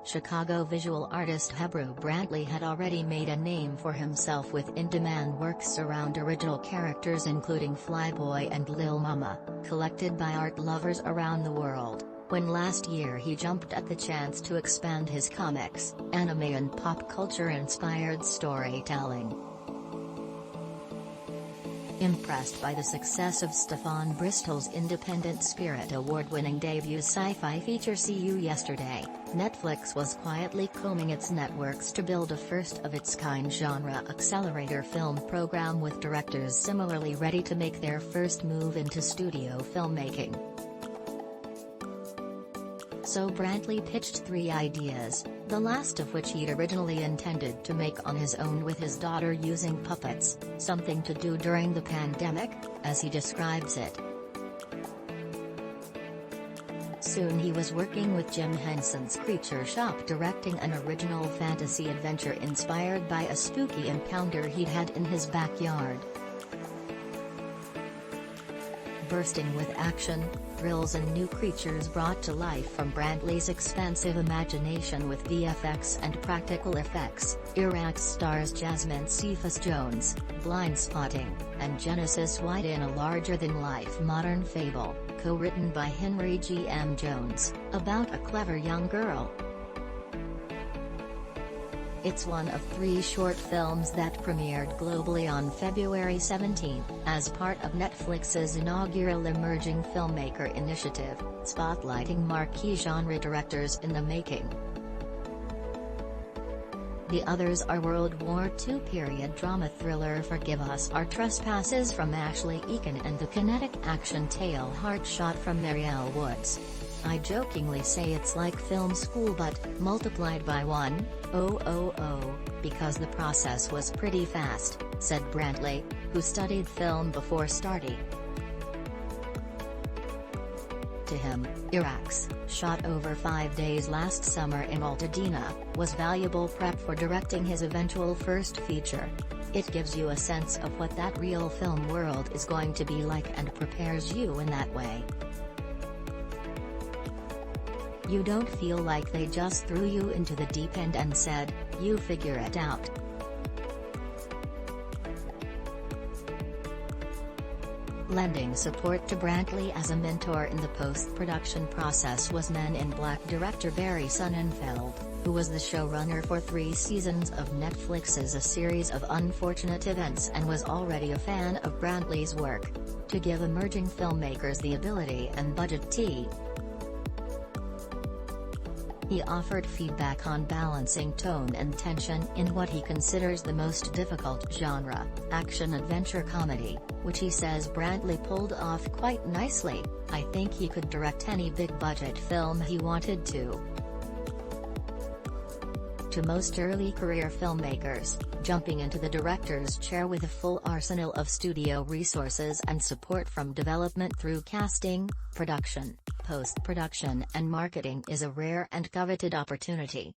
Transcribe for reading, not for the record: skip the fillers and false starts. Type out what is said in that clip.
Chicago visual artist Hebrew Brantley had already made a name for himself with in-demand works around original characters including Flyboy and Lil Mama, collected by art lovers around the world, when last year he jumped at the chance to expand his comics, anime and pop culture-inspired storytelling. Impressed by the success of Stefan Bristol's Independent Spirit Award-winning debut sci-fi feature See You Yesterday, Netflix was quietly combing its networks to build a first-of-its-kind genre accelerator film program with directors similarly ready to make their first move into studio filmmaking. So Brantley pitched 3 ideas, the last of which he'd originally intended to make on his own with his daughter using puppets, something to do during the pandemic, as he describes it. Soon he was working with Jim Henson's Creature Shop directing an original fantasy adventure inspired by a spooky encounter he'd had in his backyard. Bursting with action, thrills and new creatures brought to life from Brantley's expansive imagination with VFX and practical effects, Iraq stars Jasmine Cephas Jones, Blindspotting, and Genesis White in a larger-than-life modern fable, co-written by Henry G. M. Jones, about a clever young girl. It's one of 3 short films that premiered globally on February 17, as part of Netflix's inaugural Emerging Filmmaker Initiative, spotlighting marquee genre directors in the making. The others are World War II period drama thriller Forgive Us Our Trespasses from Ashley Eakin and the kinetic action tale Heartshot from Marielle Woods. I jokingly say it's like film school but multiplied by 1,000, because the process was pretty fast, said Brantley, who studied film before starting. To him, Iraq's, shot over 5 days last summer in Altadena, was valuable prep for directing his eventual first feature. It gives you a sense of what that real film world is going to be like and prepares you in that way. You don't feel like they just threw you into the deep end and said, "You figure it out." Lending support to Brantley as a mentor in the post-production process was Men in Black director Barry Sonnenfeld, who was the showrunner for 3 seasons of Netflix's A Series of Unfortunate Events and was already a fan of Brantley's work. To give emerging filmmakers the ability and budget he offered feedback on balancing tone and tension in what he considers the most difficult genre, action-adventure comedy, which he says Brantley pulled off quite nicely. "I think he could direct any big-budget film he wanted to." To most early career filmmakers, jumping into the director's chair with a full arsenal of studio resources and support from development through casting, production, post-production and marketing is a rare and coveted opportunity.